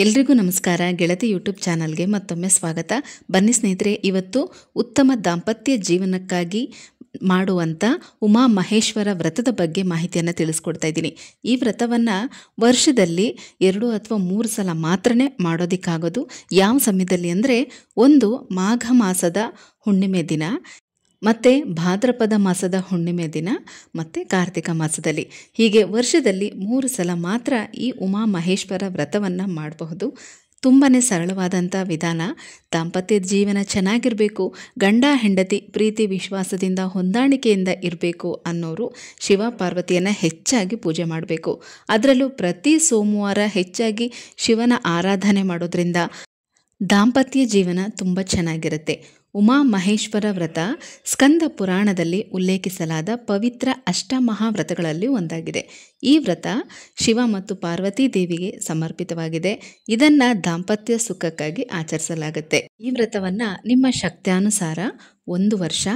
ಎಲ್ರಿಗೂ ನಮಸ್ಕಾರ. ಗೆಳತಿ ಯೂಟ್ಯೂಬ್ ಚಾನಲ್ಗೆ ಮತ್ತೊಮ್ಮೆ ಸ್ವಾಗತ. ಬನ್ನಿ ಸ್ನೇಹಿತರೆ, ಇವತ್ತು ಉತ್ತಮ ದಾಂಪತ್ಯ ಜೀವನಕ್ಕಾಗಿ ಮಾಡುವಂಥ ಉಮಾ ಮಹೇಶ್ವರ ವ್ರತದ ಬಗ್ಗೆ ಮಾಹಿತಿಯನ್ನು ತಿಳಿಸ್ಕೊಡ್ತಾ ಇದ್ದೀನಿ. ಈ ವ್ರತವನ್ನು ವರ್ಷದಲ್ಲಿ 2 ಅಥವಾ 3 ಸಲ ಮಾತ್ರನೇ ಮಾಡೋದಕ್ಕಾಗೋದು. ಯಾವ ಸಮಯದಲ್ಲಿ ಅಂದರೆ, ಒಂದು ಮಾಘ ಮಾಸದ ಹುಣ್ಣಿಮೆ ದಿನ, ಮತ್ತು ಭಾದ್ರಪದ ಮಾಸದ ಹುಣ್ಣಿಮೆ ದಿನ, ಮತ್ತು ಕಾರ್ತಿಕ ಮಾಸದಲ್ಲಿ. ಹೀಗೆ ವರ್ಷದಲ್ಲಿ 3 ಸಲ ಮಾತ್ರ ಈ ಉಮಾ ಮಹೇಶ್ವರ ವ್ರತವನ್ನು ಮಾಡಬಹುದು. ತುಂಬಾ ಸರಳವಾದಂಥ ವಿಧಾನ. ದಾಂಪತ್ಯ ಜೀವನ ಚೆನ್ನಾಗಿರಬೇಕು, ಗಂಡ ಹೆಂಡತಿ ಪ್ರೀತಿ ವಿಶ್ವಾಸದಿಂದ ಹೊಂದಾಣಿಕೆಯಿಂದ ಇರಬೇಕು ಅನ್ನೋರು ಶಿವ ಪಾರ್ವತಿಯನ್ನು ಹೆಚ್ಚಾಗಿ ಪೂಜೆ ಮಾಡಬೇಕು. ಅದರಲ್ಲೂ ಪ್ರತಿ ಸೋಮವಾರ ಹೆಚ್ಚಾಗಿ ಶಿವನ ಆರಾಧನೆ ಮಾಡೋದ್ರಿಂದ ದಾಂಪತ್ಯ ಜೀವನ ತುಂಬ ಚೆನ್ನಾಗಿರುತ್ತೆ. ಉಮಾ ಮಹೇಶ್ವರ ವ್ರತ ಸ್ಕಂದ ಪುರಾಣದಲ್ಲಿ ಉಲ್ಲೇಖಿಸಲಾದ ಪವಿತ್ರ ಅಷ್ಟಮಹಾವ್ರತಗಳಲ್ಲಿ ಒಂದಾಗಿದೆ. ಈ ವ್ರತ ಶಿವ ಮತ್ತು ಪಾರ್ವತಿ ದೇವಿಗೆ ಸಮರ್ಪಿತವಾಗಿದೆ. ಇದನ್ನು ದಾಂಪತ್ಯ ಸುಖಕ್ಕಾಗಿ ಆಚರಿಸಲಾಗುತ್ತೆ. ಈ ವ್ರತವನ್ನು ನಿಮ್ಮ ಶಕ್ತ್ಯಾನುಸಾರ 1 ವರ್ಷ,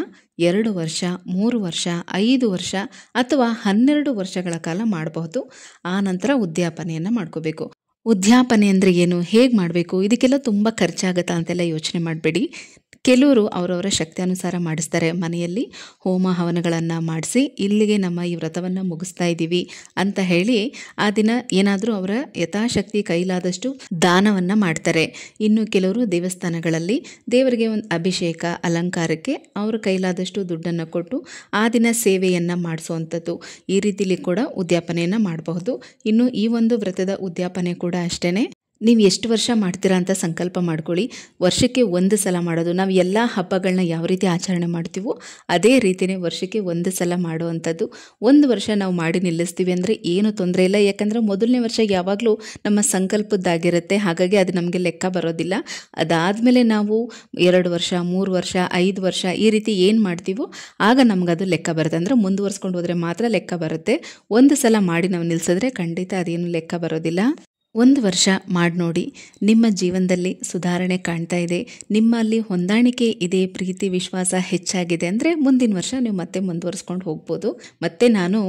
2 ವರ್ಷ, 3 ವರ್ಷ, 5 ವರ್ಷ ಅಥವಾ 12 ವರ್ಷಗಳ ಕಾಲ ಮಾಡಬಹುದು. ಆ ನಂತರ ಉದ್ಯಾಪನೆಯನ್ನು ಮಾಡ್ಕೋಬೇಕು. ಉದ್ಯಾಪನೆ ಅಂದರೆ ಏನು, ಹೇಗೆ ಮಾಡಬೇಕು, ಇದಕ್ಕೆಲ್ಲ ತುಂಬ ಖರ್ಚಾಗತ್ತಾ ಅಂತೆಲ್ಲ ಯೋಚನೆ ಮಾಡಬೇಡಿ. ಕೆಲವರು ಅವರವರ ಶಕ್ತಿಯಾನುಸಾರ ಮಾಡಿಸ್ತಾರೆ. ಮನೆಯಲ್ಲಿ ಹೋಮ ಹವನಗಳನ್ನು ಮಾಡಿಸಿ ಇಲ್ಲಿಗೆ ನಮ್ಮ ಈ ವ್ರತವನ್ನು ಮುಗಿಸ್ತಾ ಇದ್ದೀವಿ ಅಂತ ಹೇಳಿ ಆ ದಿನ ಏನಾದರೂ ಅವರ ಯಥಾಶಕ್ತಿ ಕೈಲಾದಷ್ಟು ದಾನವನ್ನು ಮಾಡ್ತಾರೆ. ಇನ್ನು ಕೆಲವರು ದೇವಸ್ಥಾನಗಳಲ್ಲಿ ದೇವರಿಗೆ ಒಂದು ಅಭಿಷೇಕ ಅಲಂಕಾರಕ್ಕೆ ಅವರ ಕೈಲಾದಷ್ಟು ದುಡ್ಡನ್ನು ಕೊಟ್ಟು ಆ ದಿನ ಸೇವೆಯನ್ನು ಮಾಡಿಸುವಂಥದ್ದು. ಈ ರೀತಿಲಿ ಕೂಡ ಉದ್ಯಾಪನೆಯನ್ನು ಮಾಡಬಹುದು. ಇನ್ನು ಈ ಒಂದು ವ್ರತದ ಉದ್ಯಾಪನೆ ಕೂಡ ಅಷ್ಟೇ. ನೀವು ಎಷ್ಟು ವರ್ಷ ಮಾಡ್ತೀರಾ ಅಂತ ಸಂಕಲ್ಪ ಮಾಡ್ಕೊಳ್ಳಿ. ವರ್ಷಕ್ಕೆ 1 ಸಲ ಮಾಡೋದು. ನಾವು ಎಲ್ಲ ಹಬ್ಬಗಳನ್ನ ಯಾವ ರೀತಿ ಆಚರಣೆ ಮಾಡ್ತೀವೋ ಅದೇ ರೀತಿಯೇ ವರ್ಷಕ್ಕೆ 1 ಸಲ ಮಾಡುವಂಥದ್ದು. 1 ವರ್ಷ ನಾವು ಮಾಡಿ ನಿಲ್ಲಿಸ್ತೀವಿ ಅಂದರೆ ಏನು ತೊಂದರೆ ಇಲ್ಲ. ಯಾಕಂದರೆ ಮೊದಲನೇ ವರ್ಷ ಯಾವಾಗಲೂ ನಮ್ಮ ಸಂಕಲ್ಪದ್ದಾಗಿರುತ್ತೆ. ಹಾಗಾಗಿ ಅದು ನಮಗೆ ಲೆಕ್ಕ ಬರೋದಿಲ್ಲ. ಅದಾದಮೇಲೆ ನಾವು 2 ವರ್ಷ, 3 ವರ್ಷ, 5 ವರ್ಷ ಈ ರೀತಿ ಏನು ಮಾಡ್ತೀವೋ ಆಗ ನಮಗದು ಲೆಕ್ಕ ಬರುತ್ತೆ. ಅಂದರೆ ಮುಂದುವರ್ಸ್ಕೊಂಡು ಹೋದರೆ ಮಾತ್ರ ಲೆಕ್ಕ ಬರುತ್ತೆ. 1 ಸಲ ಮಾಡಿ ನಾವು ನಿಲ್ಲಿಸಿದ್ರೆ ಖಂಡಿತ ಅದೇನು ಲೆಕ್ಕ ಬರೋದಿಲ್ಲ. 1 ವರ್ಷ ಮಾಡಿ ನೋಡಿ, ನಿಮ್ಮ ಜೀವನದಲ್ಲಿ ಸುಧಾರಣೆ ಕಾಣ್ತಾ ಇದೆ, ನಿಮ್ಮಲ್ಲಿ ಹೊಂದಾಣಿಕೆ ಇದೆ, ಪ್ರೀತಿ ವಿಶ್ವಾಸ ಹೆಚ್ಚಾಗಿದೆ ಅಂದರೆ ಮುಂದಿನ ವರ್ಷ ನೀವು ಮತ್ತೆ ಮುಂದುವರಿಸ್ಕೊಂಡು ಹೋಗ್ಬೋದು. ಮತ್ತು ನಾನು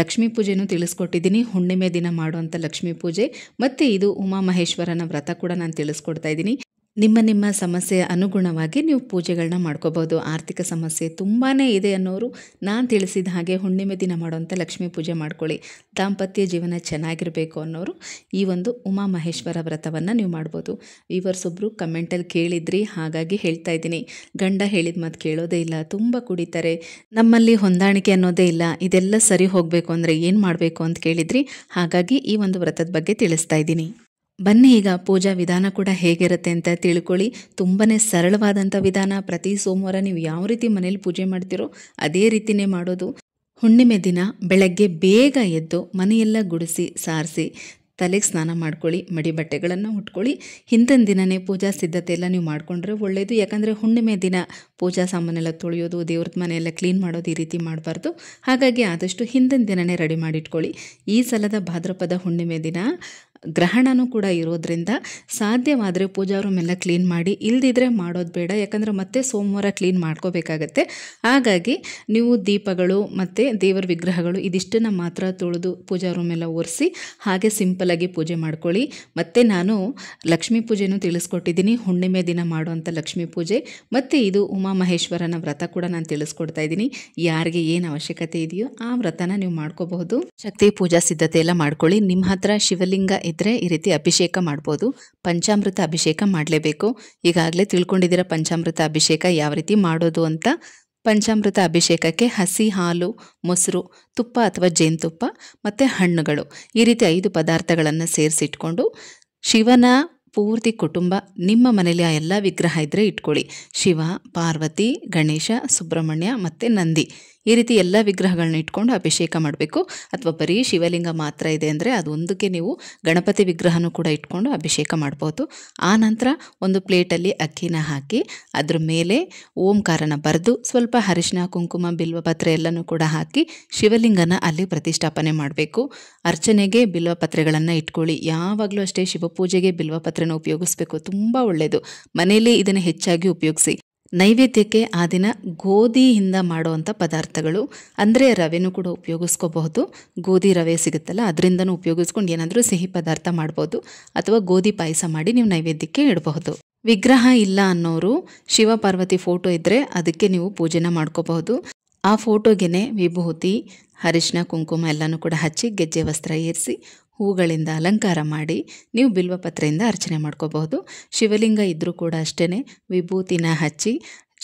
ಲಕ್ಷ್ಮೀ ಪೂಜೆನೂ ತಿಳಿಸ್ಕೊಟ್ಟಿದ್ದೀನಿ. ಹುಣ್ಣಿಮೆ ದಿನ ಮಾಡುವಂಥ ಲಕ್ಷ್ಮೀ ಪೂಜೆ ಮತ್ತು ಇದು ಉಮಾ ಮಹೇಶ್ವರನ ವ್ರತ ಕೂಡ ನಾನು ತಿಳಿಸ್ಕೊಡ್ತಾ ಇದ್ದೀನಿ. ನಿಮ್ಮ ಸಮಸ್ಯೆ ಅನುಗುಣವಾಗಿ ನೀವು ಪೂಜೆಗಳನ್ನ ಮಾಡ್ಕೋಬೋದು. ಆರ್ಥಿಕ ಸಮಸ್ಯೆ ತುಂಬಾ ಇದೆ ಅನ್ನೋರು ನಾನು ತಿಳಿಸಿದ ಹಾಗೆ ಹುಣ್ಣಿಮೆ ದಿನ ಮಾಡುವಂಥ ಲಕ್ಷ್ಮೀ ಪೂಜೆ ಮಾಡ್ಕೊಳ್ಳಿ. ದಾಂಪತ್ಯ ಜೀವನ ಚೆನ್ನಾಗಿರಬೇಕು ಅನ್ನೋರು ಈ ಒಂದು ಉಮಾ ಮಹೇಶ್ವರ ವ್ರತವನ್ನು ನೀವು ಮಾಡ್ಬೋದು. ಒಬ್ಬರು ಕಮೆಂಟಲ್ಲಿ ಕೇಳಿದ್ರಿ, ಹಾಗಾಗಿ ಹೇಳ್ತಾ ಇದ್ದೀನಿ. ಗಂಡ ಹೇಳಿದ ಮಾತು ಕೇಳೋದೇ ಇಲ್ಲ, ತುಂಬ ಕುಡಿತಾರೆ, ನಮ್ಮಲ್ಲಿ ಹೊಂದಾಣಿಕೆ ಅನ್ನೋದೇ ಇಲ್ಲ, ಇದೆಲ್ಲ ಸರಿ ಹೋಗಬೇಕು ಅಂದರೆ ಏನು ಮಾಡಬೇಕು ಅಂತ ಕೇಳಿದ್ರಿ. ಹಾಗಾಗಿ ಈ ಒಂದು ವ್ರತದ ಬಗ್ಗೆ ತಿಳಿಸ್ತಾ ಇದ್ದೀನಿ. ಬನ್ನಿ ಈಗ ಪೂಜಾ ವಿಧಾನ ಕೂಡ ಹೇಗಿರುತ್ತೆ ಅಂತ ತಿಳ್ಕೊಳ್ಳಿ. ತುಂಬಾ ಸರಳವಾದಂಥ ವಿಧಾನ. ಪ್ರತಿ ಸೋಮವಾರ ನೀವು ಯಾವ ರೀತಿ ಮನೇಲಿ ಪೂಜೆ ಮಾಡ್ತೀರೋ ಅದೇ ರೀತಿಯೇ ಮಾಡೋದು. ಹುಣ್ಣಿಮೆ ದಿನ ಬೆಳಗ್ಗೆ ಬೇಗ ಎದ್ದು ಮನೆಯೆಲ್ಲ ಗುಡಿಸಿ ಸಾರಿಸಿ ತಲೆಗೆ ಸ್ನಾನ ಮಾಡ್ಕೊಳ್ಳಿ, ಮಡಿ ಬಟ್ಟೆಗಳನ್ನು ಉಟ್ಕೊಳ್ಳಿ. ಹಿಂದಿನ ದಿನವೇ ಪೂಜಾ ಸಿದ್ಧತೆ ಎಲ್ಲ ನೀವು ಮಾಡಿಕೊಂಡ್ರೆ ಒಳ್ಳೆಯದು. ಯಾಕಂದರೆ ಹುಣ್ಣಿಮೆ ದಿನ ಪೂಜಾ ಸಾಮಾನೆಲ್ಲ ತೊಳೆಯೋದು, ದೇವ್ರದ ಮನೆಯೆಲ್ಲ ಕ್ಲೀನ್ ಮಾಡೋದು ಈ ರೀತಿ ಮಾಡಬಾರ್ದು. ಹಾಗಾಗಿ ಆದಷ್ಟು ಹಿಂದಿನ ದಿನವೇ ರೆಡಿ ಮಾಡಿಟ್ಕೊಳ್ಳಿ. ಈ ಸಲದ ಭಾದ್ರಪದ ಹುಣ್ಣಿಮೆ ದಿನ ಗ್ರಹಣನೂ ಕೂಡ ಇರೋದ್ರಿಂದ ಸಾಧ್ಯವಾದರೆ ಪೂಜಾ ರೂಮ್ ಎಲ್ಲ ಕ್ಲೀನ್ ಮಾಡಿ, ಇಲ್ದಿದ್ರೆ ಮಾಡೋದು ಬೇಡ. ಯಾಕಂದರೆ ಮತ್ತೆ ಸೋಮವಾರ ಕ್ಲೀನ್ ಮಾಡ್ಕೋಬೇಕಾಗತ್ತೆ. ಹಾಗಾಗಿ ನೀವು ದೀಪಗಳು ಮತ್ತು ದೇವರ ವಿಗ್ರಹಗಳು ಇದಿಷ್ಟನ್ನು ಮಾತ್ರ ತೊಳೆದು ಪೂಜಾ ರೂಮ್ ಎಲ್ಲ ಒರೆಸಿ ಹಾಗೆ ಸಿಂಪಲಾಗಿ ಪೂಜೆ ಮಾಡ್ಕೊಳ್ಳಿ. ಮತ್ತು ನಾನು ಲಕ್ಷ್ಮೀ ಪೂಜೆನೂ ತಿಳಿಸ್ಕೊಟ್ಟಿದ್ದೀನಿ. ಹುಣ್ಣಿಮೆ ದಿನ ಮಾಡುವಂಥ ಲಕ್ಷ್ಮೀ ಪೂಜೆ ಮತ್ತು ಇದು ಉಮಾ ಮಹೇಶ್ವರನ ವ್ರತ ಕೂಡ ನಾನು ತಿಳಿಸ್ಕೊಡ್ತಾ ಇದ್ದೀನಿ. ಯಾರಿಗೆ ಏನು ಅವಶ್ಯಕತೆ ಇದೆಯೋ ಆ ವ್ರತನ ನೀವು ಮಾಡ್ಕೋಬಹುದು. ಶಕ್ತಿ ಪೂಜಾ ಸಿದ್ಧತೆ ಎಲ್ಲ ಮಾಡ್ಕೊಳ್ಳಿ. ನಿಮ್ಮ ಹತ್ರ ಶಿವಲಿಂಗ ಇದ್ದರೆ ಈ ರೀತಿ ಅಭಿಷೇಕ ಮಾಡ್ಬೋದು. ಪಂಚಾಮೃತ ಅಭಿಷೇಕ ಮಾಡಲೇಬೇಕು. ಈಗಾಗಲೇ ತಿಳ್ಕೊಂಡಿದ್ದೀರ ಪಂಚಾಮೃತ ಅಭಿಷೇಕ ಯಾವ ರೀತಿ ಮಾಡೋದು ಅಂತ. ಪಂಚಾಮೃತ ಅಭಿಷೇಕಕ್ಕೆ ಹಸಿ ಹಾಲು, ಮೊಸರು, ತುಪ್ಪ ಅಥವಾ ಜೇನುತುಪ್ಪ ಮತ್ತು ಹಣ್ಣುಗಳು ಈ ರೀತಿ 5 ಪದಾರ್ಥಗಳನ್ನು ಸೇರಿಸಿಟ್ಕೊಂಡು ಶಿವನ ಪೂರ್ತಿ ಕುಟುಂಬ, ನಿಮ್ಮ ಮನೇಲಿ ಆ ಎಲ್ಲ ವಿಗ್ರಹ ಇದ್ದರೆ ಇಟ್ಕೊಳ್ಳಿ. ಶಿವ, ಪಾರ್ವತಿ, ಗಣೇಶ, ಸುಬ್ರಹ್ಮಣ್ಯ ಮತ್ತು ನಂದಿ ಈ ರೀತಿ ಎಲ್ಲ ವಿಗ್ರಹಗಳನ್ನ ಇಟ್ಕೊಂಡು ಅಭಿಷೇಕ ಮಾಡಬೇಕು. ಅಥವಾ ಬರೀ ಶಿವಲಿಂಗ ಮಾತ್ರ ಇದೆ ಅಂದರೆ ಅದೊಂದಕ್ಕೆ ನೀವು ಗಣಪತಿ ವಿಗ್ರಹನೂ ಕೂಡ ಇಟ್ಕೊಂಡು ಅಭಿಷೇಕ ಮಾಡ್ಬೋದು. ಆ ನಂತರ ಒಂದು ಪ್ಲೇಟಲ್ಲಿ ಅಕ್ಕಿನ ಹಾಕಿ ಅದ್ರ ಮೇಲೆ ಓಂಕಾರನ ಬರೆದು ಸ್ವಲ್ಪ ಅರಿಶಿನ, ಕುಂಕುಮ, ಬಿಲ್ವಪತ್ರೆ ಎಲ್ಲನೂ ಕೂಡ ಹಾಕಿ ಶಿವಲಿಂಗನ ಅಲ್ಲಿ ಪ್ರತಿಷ್ಠಾಪನೆ ಮಾಡಬೇಕು. ಅರ್ಚನೆಗೆ ಬಿಲ್ವಪತ್ರೆಗಳನ್ನು ಇಟ್ಕೊಳ್ಳಿ. ಯಾವಾಗಲೂ ಅಷ್ಟೇ ಶಿವಪೂಜೆಗೆ ಬಿಲ್ವಪತ್ರೆನ ಉಪಯೋಗಿಸ್ಬೇಕು, ತುಂಬ ಒಳ್ಳೆಯದು. ಮನೆಯಲ್ಲಿ ಇದನ್ನು ಹೆಚ್ಚಾಗಿ ಉಪಯೋಗಿಸಿ. ನೈವೇದ್ಯಕ್ಕೆ ಆ ದಿನ ಗೋಧಿಯಿಂದ ಮಾಡುವಂಥ ಪದಾರ್ಥಗಳು, ಅಂದರೆ ರವೆನೂ ಕೂಡ ಉಪಯೋಗಿಸ್ಕೋಬಹುದು. ಗೋಧಿ ರವೆ ಸಿಗುತ್ತಲ್ಲ, ಅದರಿಂದನೂ ಉಪಯೋಗಿಸ್ಕೊಂಡು ಏನಾದರೂ ಸಿಹಿ ಪದಾರ್ಥ ಮಾಡ್ಬೋದು, ಅಥವಾ ಗೋಧಿ ಪಾಯಸ ಮಾಡಿ ನೀವು ನೈವೇದ್ಯಕ್ಕೆ ಇಡಬಹುದು. ವಿಗ್ರಹ ಇಲ್ಲ ಅನ್ನೋರು ಶಿವ ಪಾರ್ವತಿ ಫೋಟೋ ಇದ್ದರೆ ಅದಕ್ಕೆ ನೀವು ಪೂಜೆನ ಮಾಡ್ಕೋಬಹುದು. ಆ ಫೋಟೋಗೆನೆ ವಿಭೂತಿ, ಅರಿಶಿನ, ಕುಂಕುಮ ಎಲ್ಲನೂ ಕೂಡ ಹಚ್ಚಿ ಗೆಜ್ಜೆ ವಸ್ತ್ರ ಏರಿಸಿ ಹೂಗಳಿಂದ ಅಲಂಕಾರ ಮಾಡಿ ನೀವು ಬಿಲ್ವಪತ್ರೆಯಿಂದ ಅರ್ಚನೆ ಮಾಡ್ಕೋಬಹುದು. ಶಿವಲಿಂಗ ಇದ್ದರೂ ಕೂಡ ಅಷ್ಟೇ ವಿಭೂತಿನ ಹಚ್ಚಿ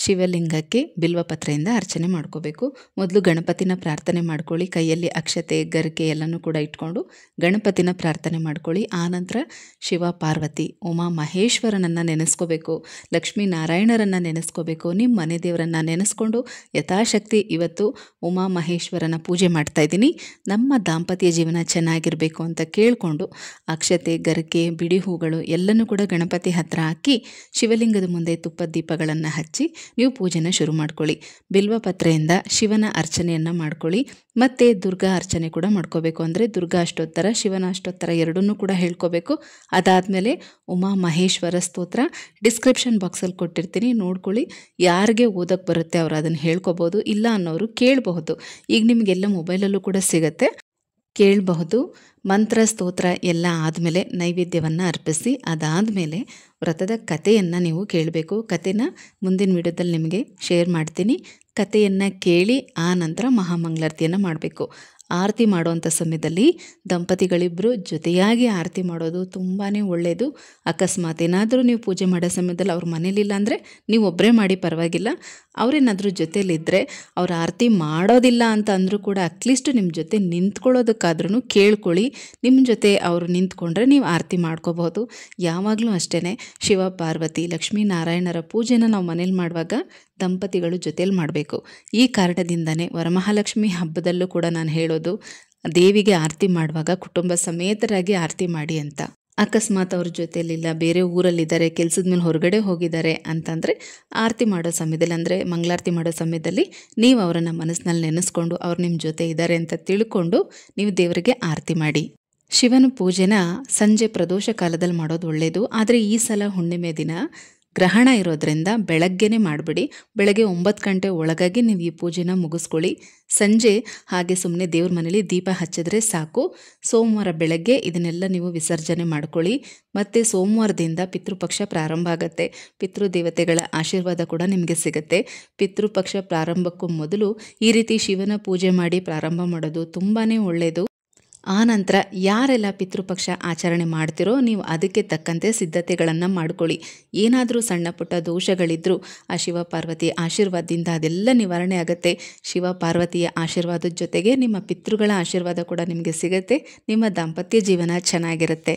ಶಿವಲಿಂಗಕ್ಕೆ ಬಿಲ್ವಪತ್ರೆಯಿಂದ ಅರ್ಚನೆ ಮಾಡ್ಕೋಬೇಕು. ಮೊದಲು ಗಣಪತಿನ ಪ್ರಾರ್ಥನೆ ಮಾಡ್ಕೊಳ್ಳಿ. ಕೈಯಲ್ಲಿ ಅಕ್ಷತೆ, ಗರಿಕೆ ಎಲ್ಲನೂ ಕೂಡ ಇಟ್ಕೊಂಡು ಗಣಪತಿನ ಪ್ರಾರ್ಥನೆ ಮಾಡ್ಕೊಳ್ಳಿ. ಆನಂತರ ಶಿವ ಪಾರ್ವತಿ, ಉಮಾ ಮಹೇಶ್ವರನನ್ನು ನೆನೆಸ್ಕೋಬೇಕು, ಲಕ್ಷ್ಮೀ ನಾರಾಯಣರನ್ನು ನೆನೆಸ್ಕೋಬೇಕು. ನಿಮ್ಮ ಮನೆ ದೇವರನ್ನು ನೆನೆಸ್ಕೊಂಡು ಯಥಾಶಕ್ತಿ ಇವತ್ತು ಉಮಾ ಮಹೇಶ್ವರನ ಪೂಜೆ ಮಾಡ್ತಾ ಇದ್ದೀನಿ. ನಮ್ಮ ದಾಂಪತ್ಯ ಜೀವನ ಚೆನ್ನಾಗಿರಬೇಕು ಅಂತ ಕೇಳಿಕೊಂಡು ಅಕ್ಷತೆ, ಗರಿಕೆ, ಬಿಡಿ ಹೂಗಳು ಎಲ್ಲನೂ ಕೂಡ ಗಣಪತಿ ಹತ್ರ ಹಾಕಿ ಶಿವಲಿಂಗದ ಮುಂದೆ ತುಪ್ಪದ ದೀಪಗಳನ್ನು ಹಚ್ಚಿ ನೀವು ಪೂಜೆನ ಶುರು ಮಾಡ್ಕೊಳ್ಳಿ. ಬಿಲ್ವಪತ್ರೆಯಿಂದ ಶಿವನ ಅರ್ಚನೆಯನ್ನು ಮಾಡ್ಕೊಳ್ಳಿ. ಮತ್ತು ದುರ್ಗಾ ಅರ್ಚನೆ ಕೂಡ ಮಾಡ್ಕೋಬೇಕು. ಅಂದರೆ ದುರ್ಗಾ ಅಷ್ಟೋತ್ತರ, ಶಿವನ ಅಷ್ಟೋತ್ತರ ಎರಡನ್ನೂ ಕೂಡ ಹೇಳ್ಕೋಬೇಕು. ಅದಾದಮೇಲೆ ಉಮಾ ಮಹೇಶ್ವರ ಸ್ತೋತ್ರ ಡಿಸ್ಕ್ರಿಪ್ಷನ್ ಬಾಕ್ಸಲ್ಲಿ ಕೊಟ್ಟಿರ್ತೀನಿ, ನೋಡ್ಕೊಳ್ಳಿ. ಯಾರಿಗೆ ಓದೋಕ್ಕೆ ಬರುತ್ತೆ ಅವರು ಅದನ್ನು ಹೇಳ್ಕೋಬೋದು, ಇಲ್ಲ ಅನ್ನೋರು ಕೇಳಬಹುದು. ಈಗ ನಿಮಗೆಲ್ಲ ಮೊಬೈಲಲ್ಲೂ ಕೂಡ ಸಿಗುತ್ತೆ, ಕೇಳಬಹುದು. ಮಂತ್ರ ಸ್ತೋತ್ರ ಎಲ್ಲ ಆದಮೇಲೆ ನೈವೇದ್ಯವನ್ನು ಅರ್ಪಿಸಿ ಅದಾದಮೇಲೆ ವ್ರತದ ಕಥೆಯನ್ನು ನೀವು ಕೇಳಬೇಕು. ಕಥೆನ ಮುಂದಿನ ವಿಡಿಯೋದಲ್ಲಿ ನಿಮಗೆ ಶೇರ್ ಮಾಡ್ತೀನಿ. ಕಥೆಯನ್ನು ಕೇಳಿ ಆ ನಂತರ ಮಹಾಮಂಗಳಾರತಿಯನ್ನು ಮಾಡಬೇಕು. ಆರತಿ ಮಾಡುವಂಥ ಸಮಯದಲ್ಲಿ ದಂಪತಿಗಳಿಬ್ಬರು ಜೊತೆಯಾಗಿ ಆರತಿ ಮಾಡೋದು ತುಂಬಾ ಒಳ್ಳೆಯದು. ಅಕಸ್ಮಾತ್ ಏನಾದರೂ ನೀವು ಪೂಜೆ ಮಾಡೋ ಸಮಯದಲ್ಲಿ ಅವ್ರ ಮನೇಲಿಲ್ಲ ಅಂದರೆ ನೀವು ಒಬ್ಬರೇ ಮಾಡಿ ಪರವಾಗಿಲ್ಲ. ಅವರೇನಾದರೂ ಜೊತೇಲಿದ್ದರೆ ಅವ್ರು ಆರತಿ ಮಾಡೋದಿಲ್ಲ ಅಂತ ಅಂದರೂ ಕೂಡ ಅಟ್ಲೀಸ್ಟ್ ನಿಮ್ಮ ಜೊತೆ ನಿಂತ್ಕೊಳ್ಳೋದಕ್ಕಾದ್ರೂ ಕೇಳ್ಕೊಳ್ಳಿ. ನಿಮ್ಮ ಜೊತೆ ಅವರು ನಿಂತ್ಕೊಂಡ್ರೆ ನೀವು ಆರತಿ ಮಾಡ್ಕೋಬಹುದು. ಯಾವಾಗಲೂ ಅಷ್ಟೇ ಶಿವ ಪಾರ್ವತಿ, ಲಕ್ಷ್ಮೀ ನಾರಾಯಣರ ಪೂಜೆನ ನಾವು ಮನೇಲಿ ಮಾಡುವಾಗ ದಂಪತಿಗಳು ಜೊತೇಲಿ ಮಾಡಬೇಕು. ಈ ಕಾರಣದಿಂದನೇ ವರಮಹಾಲಕ್ಷ್ಮಿ ಹಬ್ಬದಲ್ಲೂ ಕೂಡ ನಾನು ಹೇಳೋದು, ದೇವಿಗೆ ಆರತಿ ಮಾಡುವಾಗ ಕುಟುಂಬ ಸಮೇತರಾಗಿ ಆರತಿ ಮಾಡಿ ಅಂತ. ಅಕಸ್ಮಾತ್ ಅವ್ರ ಜೊತೆಯಲ್ಲಿಲ್ಲ, ಬೇರೆ ಊರಲ್ಲಿದ್ದಾರೆ, ಕೆಲಸದ ಮೇಲೆ ಹೊರಗಡೆ ಹೋಗಿದ್ದಾರೆ ಅಂತಂದರೆ ಆರತಿ ಮಾಡೋ ಸಮಯದಲ್ಲಿ, ಅಂದರೆ ಮಂಗಳಾರತಿ ಮಾಡೋ ಸಮಯದಲ್ಲಿ ನೀವು ಅವರನ್ನು ಮನಸ್ಸಿನಲ್ಲಿ ನೆನೆಸ್ಕೊಂಡು ಅವ್ರು ನಿಮ್ಮ ಜೊತೆ ಇದ್ದಾರೆ ಅಂತ ತಿಳ್ಕೊಂಡು ನೀವು ದೇವರಿಗೆ ಆರತಿ ಮಾಡಿ. ಶಿವನ ಪೂಜೆನ ಸಂಜೆ ಪ್ರದೋಷ ಕಾಲದಲ್ಲಿ ಮಾಡೋದು ಒಳ್ಳೆಯದು. ಆದರೆ ಈ ಸಲ ಹುಣ್ಣಿಮೆ ದಿನ ಗ್ರಹಣ ಇರೋದ್ರಿಂದ ಬೆಳಗ್ಗೆನೇ ಮಾಡಿಬಿಡಿ. ಬೆಳಗ್ಗೆ 9 ಗಂಟೆ ಒಳಗಾಗಿ ನೀವು ಈ ಪೂಜೆನ ಮುಗಿಸ್ಕೊಳ್ಳಿ. ಸಂಜೆ ಹಾಗೆ ಸುಮ್ಮನೆ ದೇವ್ರ ಮನೇಲಿ ದೀಪ ಹಚ್ಚಿದ್ರೆ ಸಾಕು. ಸೋಮವಾರ ಬೆಳಗ್ಗೆ ಇದನ್ನೆಲ್ಲ ನೀವು ವಿಸರ್ಜನೆ ಮಾಡ್ಕೊಳ್ಳಿ. ಮತ್ತು ಸೋಮವಾರದಿಂದ ಪಿತೃಪಕ್ಷ ಪ್ರಾರಂಭ ಆಗುತ್ತೆ. ಪಿತೃದೇವತೆಗಳ ಆಶೀರ್ವಾದ ಕೂಡ ನಿಮಗೆ ಸಿಗುತ್ತೆ. ಪಿತೃಪಕ್ಷ ಪ್ರಾರಂಭಕ್ಕೂ ಮೊದಲು ಈ ರೀತಿ ಶಿವನ ಪೂಜೆ ಮಾಡಿ ಪ್ರಾರಂಭ ಮಾಡೋದು ತುಂಬಾ ಒಳ್ಳೆಯದು. ಆನಂತರ ಯಾರೆಲ್ಲ ಪಿತೃಪಕ್ಷ ಆಚರಣೆ ಮಾಡ್ತಿರೋ ನೀವು ಅದಕ್ಕೆ ತಕ್ಕಂತೆ ಸಿದ್ಧತೆಗಳನ್ನು ಮಾಡ್ಕೊಳ್ಳಿ. ಏನಾದರೂ ಸಣ್ಣ ಪುಟ್ಟ ದೋಷಗಳಿದ್ದರೂ ಆ ಶಿವ ಪಾರ್ವತಿ ಆಶೀರ್ವಾದದಿಂದ ಅದೆಲ್ಲ ನಿವಾರಣೆ ಆಗುತ್ತೆ. ಶಿವ ಪಾರ್ವತಿಯ ಆಶೀರ್ವಾದದ ಜೊತೆಗೆ ನಿಮ್ಮ ಪಿತೃಗಳ ಆಶೀರ್ವಾದ ಕೂಡ ನಿಮಗೆ ಸಿಗುತ್ತೆ. ನಿಮ್ಮ ದಾಂಪತ್ಯ ಜೀವನ ಚೆನ್ನಾಗಿರುತ್ತೆ.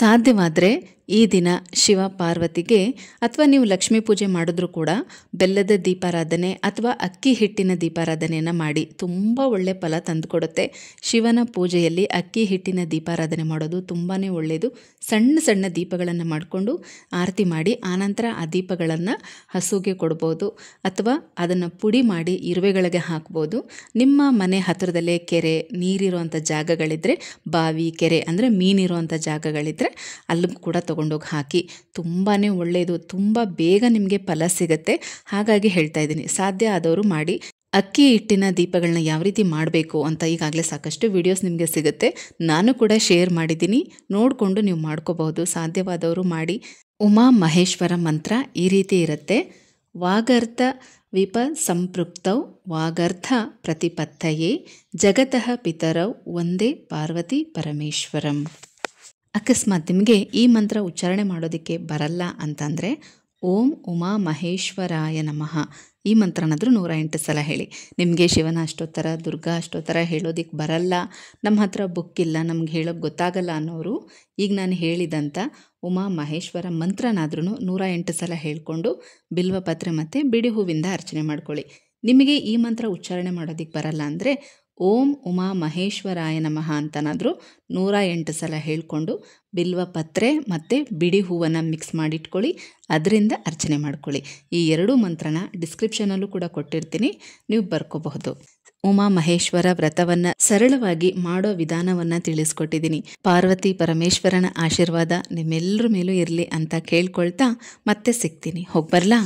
ಸಾಧ್ಯವಾದರೆ ಈ ದಿನ ಶಿವ ಪಾರ್ವತಿಗೆ, ಅಥವಾ ನೀವು ಲಕ್ಷ್ಮೀ ಪೂಜೆ ಮಾಡಿದ್ರೂ ಕೂಡ ಬೆಲ್ಲದ ದೀಪಾರಾಧನೆ ಅಥವಾ ಅಕ್ಕಿ ಹಿಟ್ಟಿನ ದೀಪಾರಾಧನೆಯನ್ನು ಮಾಡಿ, ತುಂಬ ಒಳ್ಳೆ ಫಲ ತಂದುಕೊಡುತ್ತೆ. ಶಿವನ ಪೂಜೆಯಲ್ಲಿ ಅಕ್ಕಿ ಹಿಟ್ಟಿನ ದೀಪಾರಾಧನೆ ಮಾಡೋದು ತುಂಬಾ ಒಳ್ಳೆಯದು. ಸಣ್ಣ ಸಣ್ಣ ದೀಪಗಳನ್ನು ಮಾಡಿಕೊಂಡು ಆರತಿ ಮಾಡಿ ಆನಂತರ ಆ ದೀಪಗಳನ್ನು ಹಸುಗೆ ಕೊಡ್ಬೋದು, ಅಥವಾ ಅದನ್ನು ಪುಡಿ ಮಾಡಿ ಇರುವೆಗಳಿಗೆ ಹಾಕ್ಬೋದು. ನಿಮ್ಮ ಮನೆ ಹತ್ತಿರದಲ್ಲೇ ಕೆರೆ, ನೀರಿರುವಂಥ ಜಾಗಗಳಿದ್ದರೆ, ಬಾವಿ, ಕೆರೆ ಅಂದರೆ ಮೀನಿರುವಂಥ ಜಾಗಗಳಿದ್ದರೆ ಅಲ್ಲೂ ಕೂಡ ತೊಗೊಂಡೋಗಿ ಹಾಕಿ. ತುಂಬಾ ಒಳ್ಳೆಯದು, ತುಂಬ ಬೇಗ ನಿಮಗೆ ಫಲ ಸಿಗುತ್ತೆ. ಹಾಗಾಗಿ ಹೇಳ್ತಾ ಇದ್ದೀನಿ, ಸಾಧ್ಯ ಆದವರು ಮಾಡಿ. ಅಕ್ಕಿ ಹಿಟ್ಟಿನ ದೀಪಗಳನ್ನ ಯಾವ ರೀತಿ ಮಾಡಬೇಕು ಅಂತ ಈಗಾಗಲೇ ಸಾಕಷ್ಟು ವಿಡಿಯೋಸ್ ನಿಮಗೆ ಸಿಗುತ್ತೆ. ನಾನು ಕೂಡ ಶೇರ್ ಮಾಡಿದ್ದೀನಿ, ನೋಡಿಕೊಂಡು ನೀವು ಮಾಡ್ಕೋಬಹುದು. ಸಾಧ್ಯವಾದವರು ಮಾಡಿ. ಉಮಾ ಮಹೇಶ್ವರ ಮಂತ್ರ ಈ ರೀತಿ ಇರುತ್ತೆ. ವಾಗರ್ಥ ವಿಪ ಸಂಪೃಕ್ತೌ ವಾಗರ್ಥ ಪ್ರತಿಪತ್ತಯೇ ಜಗತಃ ಪಿತರೌ ಒಂದೇ ಪಾರ್ವತಿ ಪರಮೇಶ್ವರಂ. ಅಕಸ್ಮಾತ್ ನಿಮಗೆ ಈ ಮಂತ್ರ ಉಚ್ಚಾರಣೆ ಮಾಡೋದಕ್ಕೆ ಬರಲ್ಲ ಅಂತಂದರೆ ಓಂ ಉಮಾ ಮಹೇಶ್ವರಾಯ ನಮಃ ಈ ಮಂತ್ರನಾದರೂ 108 ಸಲ ಹೇಳಿ. ನಿಮಗೆ ಶಿವನ ಅಷ್ಟೋತ್ತರ, ದುರ್ಗಾ ಅಷ್ಟೋತ್ತರ ಹೇಳೋದಕ್ಕೆ ಬರಲ್ಲ, ನಮ್ಮ ಹತ್ರ ಬುಕ್ ಇಲ್ಲ, ನಮ್ಗೆ ಹೇಳೋಕ್ಕೆ ಗೊತ್ತಾಗಲ್ಲ ಅನ್ನೋರು ಈಗ ನಾನು ಹೇಳಿದಂಥ ಉಮಾ ಮಹೇಶ್ವರ ಮಂತ್ರನಾದ್ರೂ 108 ಸಲ ಹೇಳಿಕೊಂಡು ಬಿಲ್ವಪತ್ರೆ ಮತ್ತು ಬಿಡಿ ಹೂವಿಂದ ಅರ್ಚನೆ ಮಾಡ್ಕೊಳ್ಳಿ. ನಿಮಗೆ ಈ ಮಂತ್ರ ಉಚ್ಚಾರಣೆ ಮಾಡೋದಕ್ಕೆ ಬರಲ್ಲ ಅಂದರೆ ಓಂ ಉಮಾ ಮಹೇಶ್ವರಾಯ ನಮಃ ಅಂತನಾದರೂ 108 ಸಲ ಹೇಳಿಕೊಂಡು ಬಿಲ್ವಪತ್ರೆ ಮತ್ತು ಬಿಡಿ ಹೂವನ್ನು ಮಿಕ್ಸ್ ಮಾಡಿಟ್ಕೊಳ್ಳಿ, ಅದರಿಂದ ಅರ್ಚನೆ ಮಾಡ್ಕೊಳ್ಳಿ. ಈ ಎರಡೂ ಮಂತ್ರನ ಡಿಸ್ಕ್ರಿಪ್ಷನಲ್ಲೂ ಕೂಡ ಕೊಟ್ಟಿರ್ತೀನಿ, ನೀವು ಬರ್ಕೋಬಹುದು. ಉಮಾ ಮಹೇಶ್ವರ ವ್ರತವನ್ನು ಸರಳವಾಗಿ ಮಾಡೋ ವಿಧಾನವನ್ನು ತಿಳಿಸ್ಕೊಟ್ಟಿದ್ದೀನಿ. ಪಾರ್ವತಿ ಪರಮೇಶ್ವರನ ಆಶೀರ್ವಾದ ನಿಮ್ಮೆಲ್ಲರ ಮೇಲೂ ಇರಲಿ ಅಂತ ಕೇಳ್ಕೊಳ್ತಾ ಮತ್ತೆ ಸಿಗ್ತೀನಿ. ಹೋಗ್ಬರ್ಲಾ?